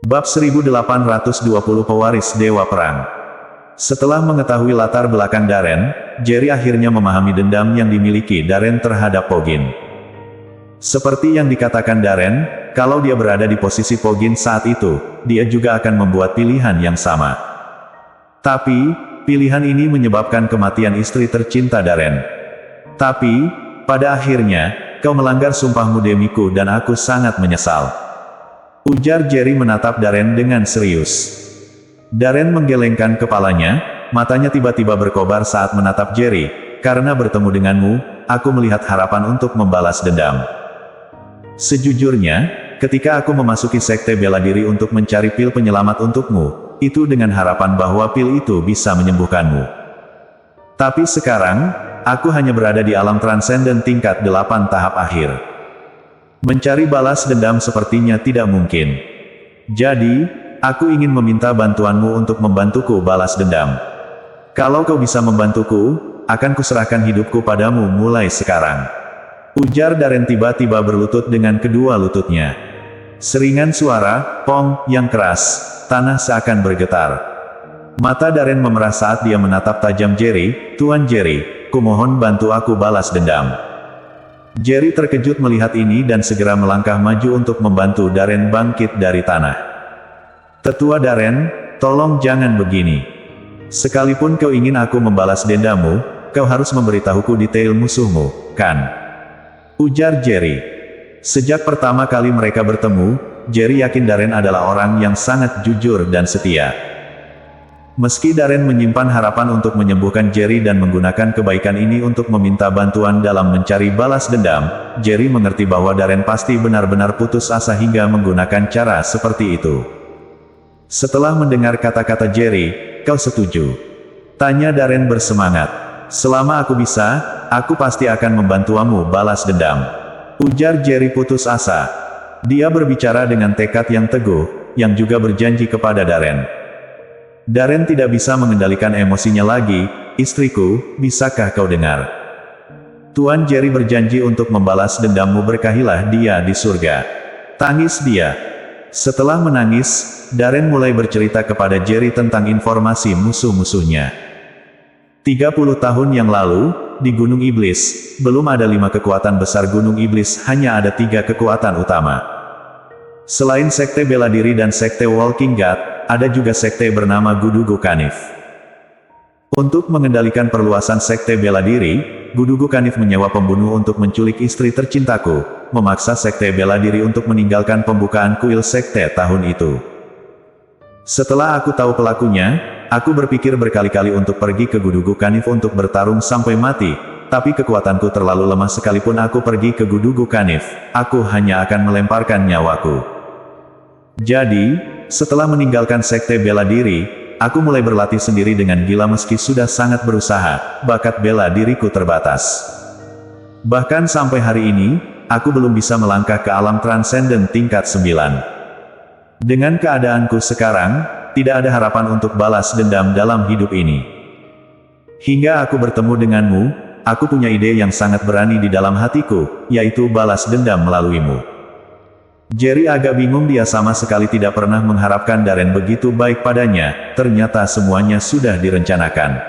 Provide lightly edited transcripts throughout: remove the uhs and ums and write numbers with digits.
Bab 1820 Pewaris Dewa Perang. Setelah mengetahui latar belakang Darren, Jerry akhirnya memahami dendam yang dimiliki Darren terhadap Poggin. Seperti yang dikatakan Darren, kalau dia berada di posisi Poggin saat itu, dia juga akan membuat pilihan yang sama. Tapi, pilihan ini menyebabkan kematian istri tercinta Darren. Tapi, pada akhirnya, kau melanggar sumpahmu demiku dan aku sangat menyesal. Ujar Jerry menatap Darren dengan serius. Darren menggelengkan kepalanya, matanya tiba-tiba berkobar saat menatap Jerry. Karena bertemu denganmu, aku melihat harapan untuk membalas dendam. Sejujurnya, ketika aku memasuki sekte bela diri untuk mencari pil penyelamat untukmu, itu dengan harapan bahwa pil itu bisa menyembuhkanmu. Tapi sekarang, aku hanya berada di alam transenden tingkat 8 tahap akhir. Mencari balas dendam sepertinya tidak mungkin. Jadi, aku ingin meminta bantuanmu untuk membantuku balas dendam. Kalau kau bisa membantuku, akan kuserahkan hidupku padamu mulai sekarang. Ujar Darren tiba-tiba berlutut dengan kedua lututnya. Seringan suara, pong, yang keras, tanah seakan bergetar. Mata Darren memerah saat dia menatap tajam Jerry. Tuan Jerry, kumohon bantu aku balas dendam. Jerry terkejut melihat ini dan segera melangkah maju untuk membantu Darren bangkit dari tanah. Tetua Darren, tolong jangan begini. Sekalipun kau ingin aku membalas dendammu, kau harus memberitahuku detail musuhmu, kan? Ujar Jerry. Sejak pertama kali mereka bertemu, Jerry yakin Darren adalah orang yang sangat jujur dan setia. Meski Darren menyimpan harapan untuk menyembuhkan Jerry dan menggunakan kebaikan ini untuk meminta bantuan dalam mencari balas dendam, Jerry mengerti bahwa Darren pasti benar-benar putus asa hingga menggunakan cara seperti itu. Setelah mendengar kata-kata Jerry, kau setuju? Tanya Darren bersemangat. Selama aku bisa, aku pasti akan membantumu balas dendam. Ujar Jerry putus asa. Dia berbicara dengan tekad yang teguh, yang juga berjanji kepada Darren. Darren tidak bisa mengendalikan emosinya lagi. Istriku, bisakah kau dengar? Tuan Jerry berjanji untuk membalas dendammu, berkahilah dia di surga. Tangis dia. Setelah menangis, Darren mulai bercerita kepada Jerry tentang informasi musuh-musuhnya. 30 tahun yang lalu, di Gunung Iblis, belum ada 5 kekuatan besar Gunung Iblis, hanya ada 3 kekuatan utama. Selain sekte bela diri dan sekte Walking God, ada juga sekte bernama Gudugu Kanif. Untuk mengendalikan perluasan sekte bela diri, Gudugu Kanif menyewa pembunuh untuk menculik istri tercintaku, memaksa sekte bela diri untuk meninggalkan pembukaan kuil sekte tahun itu. Setelah aku tahu pelakunya, aku berpikir berkali-kali untuk pergi ke Gudugu Kanif untuk bertarung sampai mati, tapi kekuatanku terlalu lemah. Sekalipun aku pergi ke Gudugu Kanif, aku hanya akan melemparkan nyawaku. Jadi, setelah meninggalkan sekte bela diri, aku mulai berlatih sendiri dengan gila. Meski sudah sangat berusaha, bakat bela diriku terbatas. Bahkan sampai hari ini, aku belum bisa melangkah ke alam transenden tingkat 9. Dengan keadaanku sekarang, tidak ada harapan untuk balas dendam dalam hidup ini. Hingga aku bertemu denganmu, aku punya ide yang sangat berani di dalam hatiku, yaitu balas dendam melaluimu. Jerry agak bingung, dia sama sekali tidak pernah mengharapkan Darren begitu baik padanya. Ternyata semuanya sudah direncanakan.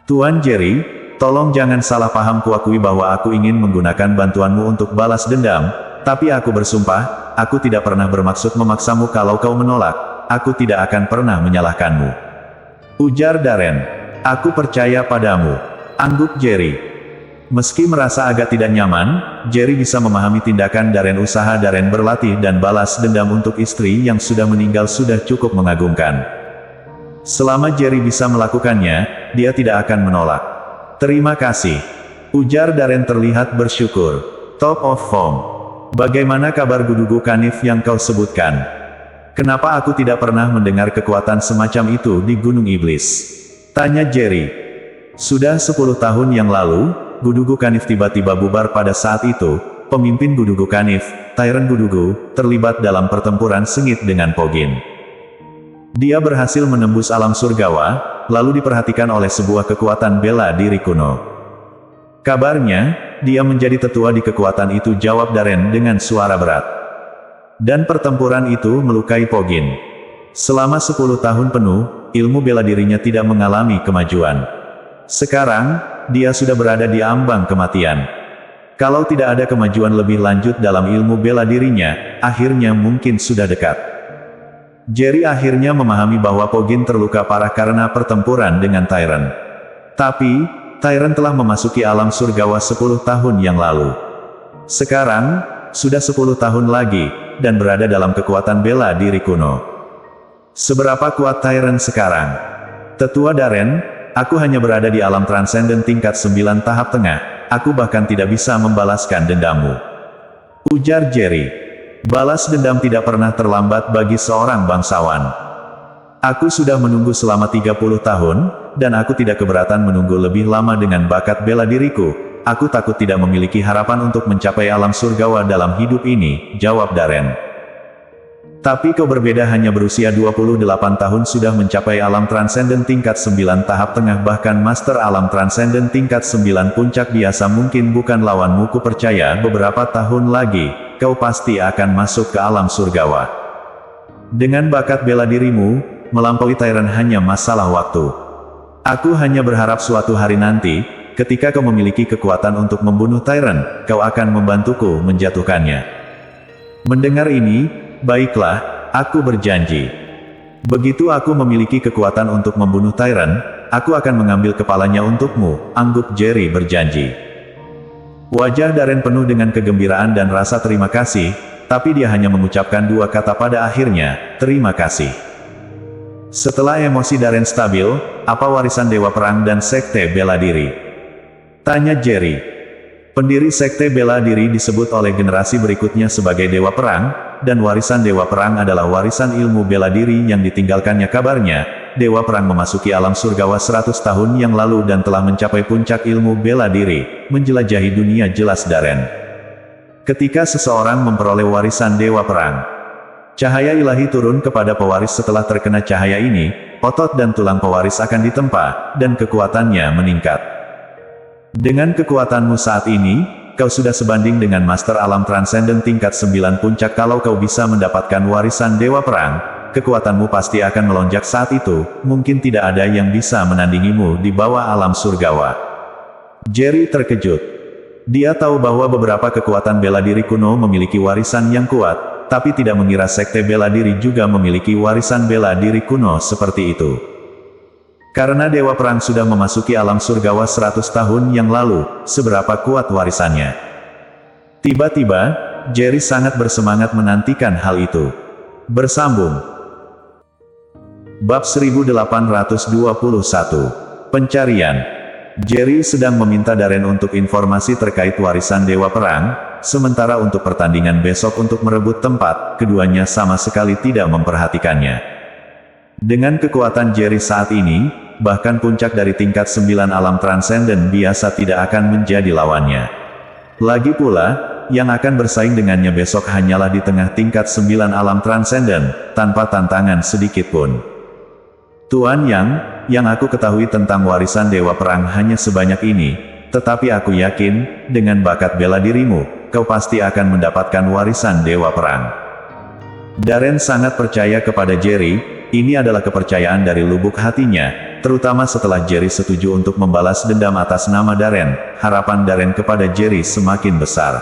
Tuan Jerry, tolong jangan salah paham. Kuakui bahwa aku ingin menggunakan bantuanmu untuk balas dendam, tapi aku bersumpah, aku tidak pernah bermaksud memaksamu. Kalau kau menolak, aku tidak akan pernah menyalahkanmu. Ujar Darren. Aku percaya padamu. Angguk Jerry. Meski merasa agak tidak nyaman, Jerry bisa memahami tindakan Darren. Usaha Darren berlatih dan balas dendam untuk istri yang sudah meninggal sudah cukup mengagumkan. Selama Jerry bisa melakukannya, dia tidak akan menolak. Terima kasih. Ujar Darren terlihat bersyukur. Top of Form. Bagaimana kabar Gudugu Kanif yang kau sebutkan? Kenapa aku tidak pernah mendengar kekuatan semacam itu di Gunung Iblis? Tanya Jerry. Sudah 10 tahun yang lalu, Gudugu Kanif tiba-tiba bubar. Pada saat itu, pemimpin Gudugu Kanif, Tyrant Gudugu, terlibat dalam pertempuran sengit dengan Poggin. Dia berhasil menembus alam surgawa, lalu diperhatikan oleh sebuah kekuatan bela diri kuno. Kabarnya, dia menjadi tetua di kekuatan itu, jawab Darren dengan suara berat. Dan pertempuran itu melukai Pogin. Selama 10 tahun penuh, ilmu bela dirinya tidak mengalami kemajuan. Sekarang, dia sudah berada di ambang kematian. Kalau tidak ada kemajuan lebih lanjut dalam ilmu bela dirinya, akhirnya mungkin sudah dekat. Jerry akhirnya memahami bahwa Pogin terluka parah karena pertempuran dengan Tyrant. Tapi, Tyrant telah memasuki alam surgawa 10 tahun yang lalu. Sekarang, sudah 10 tahun lagi, dan berada dalam kekuatan bela diri kuno. Seberapa kuat Tyrant sekarang? Tetua Darren, aku hanya berada di alam transenden tingkat 9 tahap tengah, aku bahkan tidak bisa membalaskan dendammu. Ujar Jerry. Balas dendam tidak pernah terlambat bagi seorang bangsawan. Aku sudah menunggu selama 30 tahun, dan aku tidak keberatan menunggu lebih lama dengan bakat bela diriku. Aku takut tidak memiliki harapan untuk mencapai alam surgawa dalam hidup ini, jawab Darren. Tapi kau berbeda, hanya berusia 28 tahun sudah mencapai alam transenden tingkat 9 tahap tengah, bahkan master alam transenden tingkat 9 puncak biasa mungkin bukan lawanmu. Ku percaya beberapa tahun lagi, kau pasti akan masuk ke alam surgawa. Dengan bakat bela dirimu, melampaui Tyrant hanya masalah waktu. Aku hanya berharap suatu hari nanti, ketika kau memiliki kekuatan untuk membunuh Tyrant, kau akan membantuku menjatuhkannya. Mendengar ini, baiklah, aku berjanji. Begitu aku memiliki kekuatan untuk membunuh Tyrant, aku akan mengambil kepalanya untukmu, angguk Jerry berjanji. Wajah Darren penuh dengan kegembiraan dan rasa terima kasih, tapi dia hanya mengucapkan 2 kata pada akhirnya, terima kasih. Setelah emosi Darren stabil, apa warisan Dewa Perang dan Sekte Bela Diri? Tanya Jerry. Pendiri Sekte Bela Diri disebut oleh generasi berikutnya sebagai Dewa Perang, dan warisan Dewa Perang adalah warisan ilmu bela diri yang ditinggalkannya. Kabarnya, Dewa Perang memasuki alam surgawa 100 tahun yang lalu dan telah mencapai puncak ilmu bela diri, menjelajahi dunia, jelas Darren. Ketika seseorang memperoleh warisan Dewa Perang, cahaya ilahi turun kepada pewaris. Setelah terkena cahaya ini, otot dan tulang pewaris akan ditempa, dan kekuatannya meningkat. Dengan kekuatanmu saat ini, kau sudah sebanding dengan master alam transenden tingkat 9 puncak. Kalau kau bisa mendapatkan warisan Dewa Perang, kekuatanmu pasti akan melonjak saat itu, mungkin tidak ada yang bisa menandingimu di bawah alam surgawa. Jerry terkejut. Dia tahu bahwa beberapa kekuatan bela diri kuno memiliki warisan yang kuat, tapi tidak mengira Sekte Bela Diri juga memiliki warisan bela diri kuno seperti itu. Karena Dewa Perang sudah memasuki alam surgawa 100 tahun yang lalu, seberapa kuat warisannya? Tiba-tiba, Jerry sangat bersemangat menantikan hal itu. Bersambung. Bab 1821. Pencarian. Jerry sedang meminta Darren untuk informasi terkait warisan Dewa Perang, sementara untuk pertandingan besok untuk merebut tempat, keduanya sama sekali tidak memperhatikannya. Dengan kekuatan Jerry saat ini, bahkan puncak dari tingkat 9 alam transenden biasa tidak akan menjadi lawannya. Lagi pula, yang akan bersaing dengannya besok hanyalah di tengah tingkat 9 alam transenden, tanpa tantangan sedikit pun. Tuan yang aku ketahui tentang warisan Dewa Perang hanya sebanyak ini, tetapi aku yakin, dengan bakat bela dirimu, kau pasti akan mendapatkan warisan Dewa Perang. Darren sangat percaya kepada Jerry, ini adalah kepercayaan dari lubuk hatinya, terutama setelah Jerry setuju untuk membalas dendam atas nama Darren. Harapan Darren kepada Jerry semakin besar.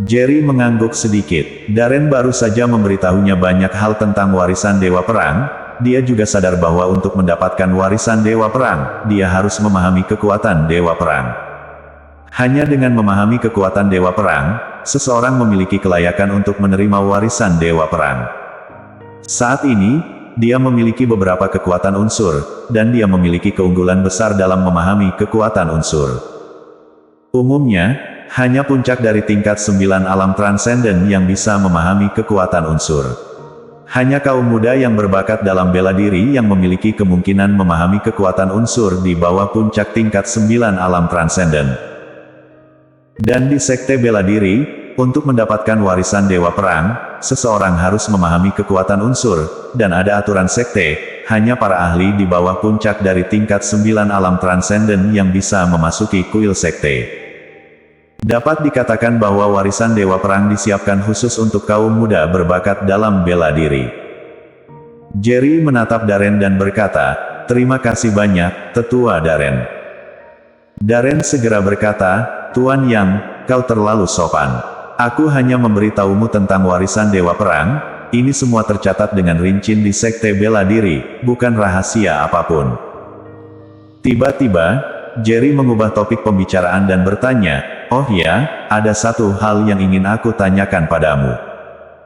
Jerry mengangguk sedikit. Darren baru saja memberitahunya banyak hal tentang warisan Dewa Perang. Dia juga sadar bahwa untuk mendapatkan warisan Dewa Perang, dia harus memahami kekuatan Dewa Perang. Hanya dengan memahami kekuatan Dewa Perang, seseorang memiliki kelayakan untuk menerima warisan Dewa Perang. Saat ini, dia memiliki beberapa kekuatan unsur, dan dia memiliki keunggulan besar dalam memahami kekuatan unsur. Umumnya, hanya puncak dari tingkat 9 alam transenden yang bisa memahami kekuatan unsur. Hanya kaum muda yang berbakat dalam bela diri yang memiliki kemungkinan memahami kekuatan unsur di bawah puncak tingkat 9 alam transenden. Dan di Sekte Bela Diri, untuk mendapatkan warisan Dewa Perang, seseorang harus memahami kekuatan unsur, dan ada aturan sekte, hanya para ahli di bawah puncak dari tingkat 9 alam transenden yang bisa memasuki kuil sekte. Dapat dikatakan bahwa warisan Dewa Perang disiapkan khusus untuk kaum muda berbakat dalam bela diri. Jerry menatap Darren dan berkata, "Terima kasih banyak, Tetua Darren." Darren segera berkata, "Tuan Yang, kau terlalu sopan. Aku hanya memberitahumu tentang warisan Dewa Perang, ini semua tercatat dengan rinci di Sekte Bela Diri, bukan rahasia apapun." Tiba-tiba, Jerry mengubah topik pembicaraan dan bertanya, "Oh ya, ada satu hal yang ingin aku tanyakan padamu.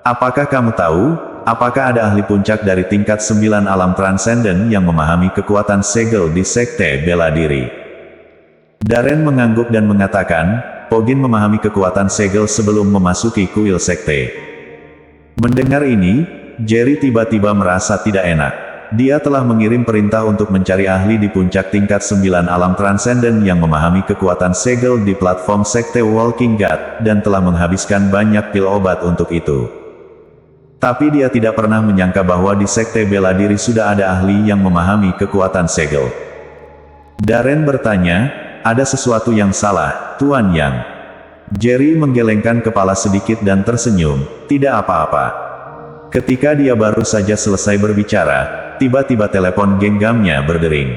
Apakah kamu tahu, apakah ada ahli puncak dari tingkat 9 alam transenden yang memahami kekuatan segel di Sekte Bela Diri?" Darren mengangguk dan mengatakan, "Pogin memahami kekuatan segel sebelum memasuki kuil sekte." Mendengar ini, Jerry tiba-tiba merasa tidak enak. Dia telah mengirim perintah untuk mencari ahli di puncak tingkat 9 alam transenden yang memahami kekuatan segel di platform sekte Walking God, dan telah menghabiskan banyak pil obat untuk itu. Tapi dia tidak pernah menyangka bahwa di Sekte Bela Diri sudah ada ahli yang memahami kekuatan segel. Darren bertanya, "Ada sesuatu yang salah, Tuan Yang?" Jerry menggelengkan kepala sedikit dan tersenyum, "Tidak apa-apa." Ketika dia baru saja selesai berbicara, tiba-tiba telepon genggamnya berdering.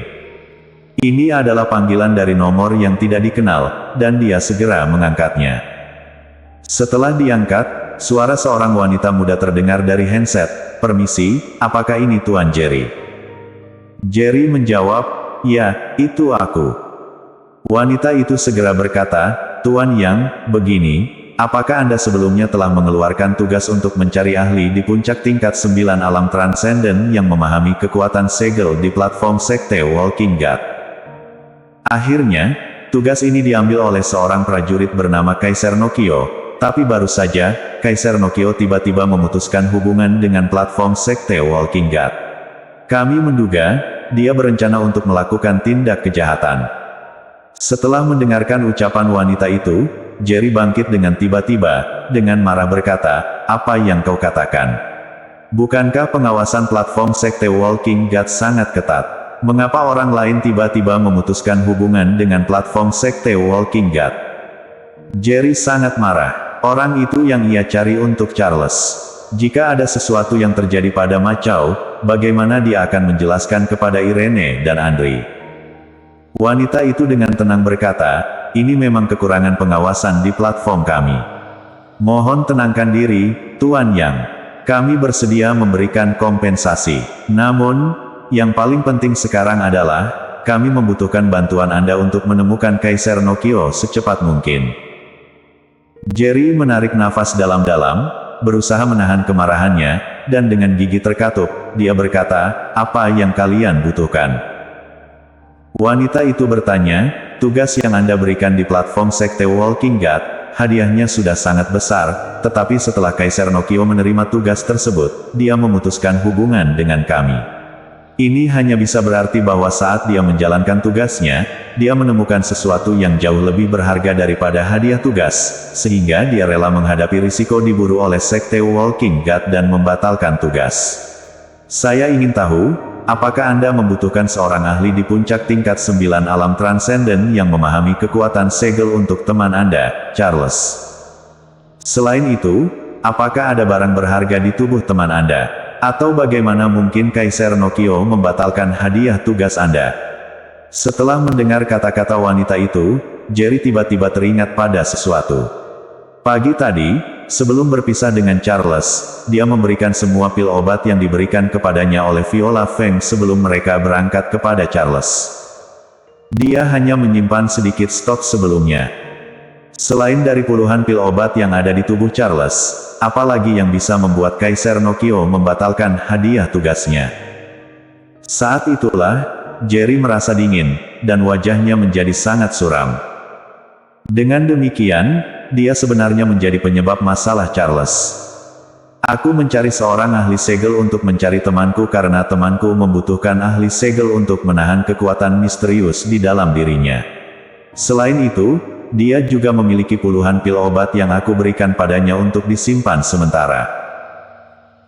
Ini adalah panggilan dari nomor yang tidak dikenal, dan dia segera mengangkatnya. Setelah diangkat, suara seorang wanita muda terdengar dari handset, "Permisi, apakah ini Tuan Jerry?" Jerry menjawab, "Ya, itu aku." Wanita itu segera berkata, "Tuan Yang, begini, apakah Anda sebelumnya telah mengeluarkan tugas untuk mencari ahli di puncak tingkat 9 alam transenden yang memahami kekuatan segel di platform sekte Walking God?" Akhirnya, tugas ini diambil oleh seorang prajurit bernama Kaiser Nokio, tapi baru saja, Kaiser Nokio tiba-tiba memutuskan hubungan dengan platform sekte Walking God. Kami menduga, dia berencana untuk melakukan tindak kejahatan. Setelah mendengarkan ucapan wanita itu, Jerry bangkit dengan tiba-tiba, dengan marah berkata, "Apa yang kau katakan? Bukankah pengawasan platform sekte Walking God sangat ketat? Mengapa orang lain tiba-tiba memutuskan hubungan dengan platform sekte Walking God?" Jerry sangat marah. Orang itu yang ia cari untuk Charles. Jika ada sesuatu yang terjadi pada Macau, bagaimana dia akan menjelaskan kepada Irene dan Andri? Wanita itu dengan tenang berkata, "Ini memang kekurangan pengawasan di platform kami. Mohon tenangkan diri, Tuan Yang. Kami bersedia memberikan kompensasi. Namun, yang paling penting sekarang adalah, kami membutuhkan bantuan Anda untuk menemukan Kaiser Nokio secepat mungkin." Jerry menarik nafas dalam-dalam, berusaha menahan kemarahannya, dan dengan gigi terkatup, dia berkata, "Apa yang kalian butuhkan?" Wanita itu bertanya, "Tugas yang Anda berikan di platform sekte Walking God, hadiahnya sudah sangat besar, tetapi setelah Kaiser Nokio menerima tugas tersebut, dia memutuskan hubungan dengan kami. Ini hanya bisa berarti bahwa saat dia menjalankan tugasnya, dia menemukan sesuatu yang jauh lebih berharga daripada hadiah tugas, sehingga dia rela menghadapi risiko diburu oleh sekte Walking God dan membatalkan tugas. Saya ingin tahu, apakah Anda membutuhkan seorang ahli di puncak tingkat 9 alam transenden yang memahami kekuatan segel untuk teman Anda, Charles? Selain itu, apakah ada barang berharga di tubuh teman Anda? Atau bagaimana mungkin Kaiser Nokio membatalkan hadiah tugas Anda?" Setelah mendengar kata-kata wanita itu, Jerry tiba-tiba teringat pada sesuatu. Pagi tadi, sebelum berpisah dengan Charles, dia memberikan semua pil obat yang diberikan kepadanya oleh Viola Feng sebelum mereka berangkat kepada Charles. Dia hanya menyimpan sedikit stok sebelumnya. Selain dari puluhan pil obat yang ada di tubuh Charles, apalagi yang bisa membuat Kaiser Nokio membatalkan hadiah tugasnya? Saat itulah, Jerry merasa dingin, dan wajahnya menjadi sangat suram. Dengan demikian, dia sebenarnya menjadi penyebab masalah Charles. "Aku mencari seorang ahli segel untuk mencari temanku karena temanku membutuhkan ahli segel untuk menahan kekuatan misterius di dalam dirinya. Selain itu, dia juga memiliki puluhan pil obat yang aku berikan padanya untuk disimpan sementara."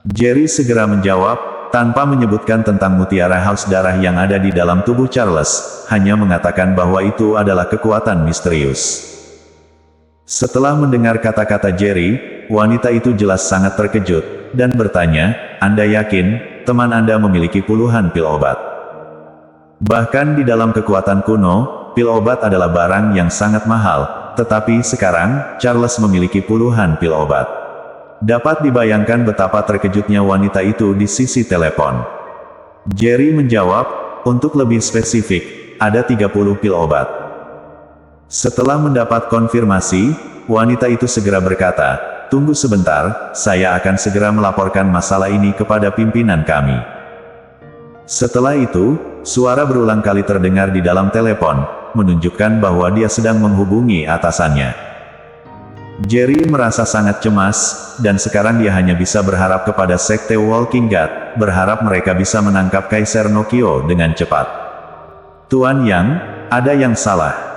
Jerry segera menjawab, tanpa menyebutkan tentang mutiara haus darah yang ada di dalam tubuh Charles, hanya mengatakan bahwa itu adalah kekuatan misterius. Setelah mendengar kata-kata Jerry, wanita itu jelas sangat terkejut, dan bertanya, "Anda yakin, teman Anda memiliki puluhan pil obat?" Bahkan di dalam kekuatan kuno, pil obat adalah barang yang sangat mahal, tetapi sekarang, Charles memiliki puluhan pil obat. Dapat dibayangkan betapa terkejutnya wanita itu di sisi telepon. Jerry menjawab, "Untuk lebih spesifik, ada 30 pil obat." Setelah mendapat konfirmasi, wanita itu segera berkata, "Tunggu sebentar, saya akan segera melaporkan masalah ini kepada pimpinan kami." Setelah itu, suara berulang kali terdengar di dalam telepon, menunjukkan bahwa dia sedang menghubungi atasannya. Jerry merasa sangat cemas, dan sekarang dia hanya bisa berharap kepada Sekte Walking God, berharap mereka bisa menangkap Kaisar Nokio dengan cepat. "Tuan Yang, ada yang salah."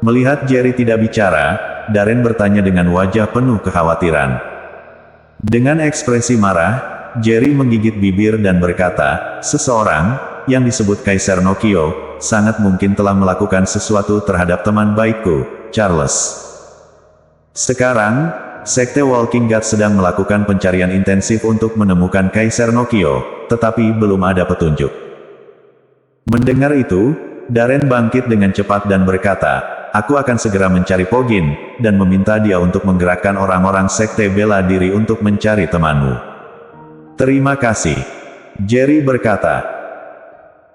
Melihat Jerry tidak bicara, Darren bertanya dengan wajah penuh kekhawatiran. Dengan ekspresi marah, Jerry menggigit bibir dan berkata, "Seseorang, yang disebut Kaisar Nokio, sangat mungkin telah melakukan sesuatu terhadap teman baikku, Charles. Sekarang, Sekte Walking God sedang melakukan pencarian intensif untuk menemukan Kaisar Nokio, tetapi belum ada petunjuk." Mendengar itu, Darren bangkit dengan cepat dan berkata, "Aku akan segera mencari Pogin, dan meminta dia untuk menggerakkan orang-orang Sekte Bela Diri untuk mencari temanmu." "Terima kasih," Jerry berkata.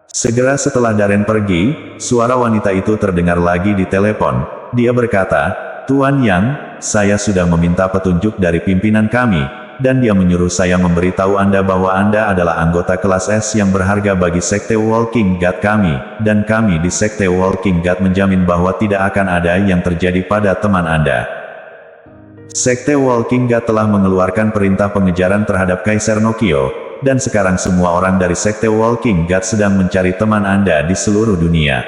Segera setelah Darren pergi, suara wanita itu terdengar lagi di telepon. Dia berkata, "Tuan Yang, saya sudah meminta petunjuk dari pimpinan kami, dan dia menyuruh saya memberitahu Anda bahwa Anda adalah anggota kelas S yang berharga bagi Sekte Walking God kami, dan kami di Sekte Walking God menjamin bahwa tidak akan ada yang terjadi pada teman Anda. Sekte Walking God telah mengeluarkan perintah pengejaran terhadap Kaisar Nokio, dan sekarang semua orang dari Sekte Walking God sedang mencari teman Anda di seluruh dunia.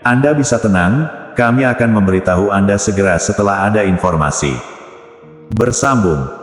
Anda bisa tenang, kami akan memberitahu Anda segera setelah ada informasi." Bersambung.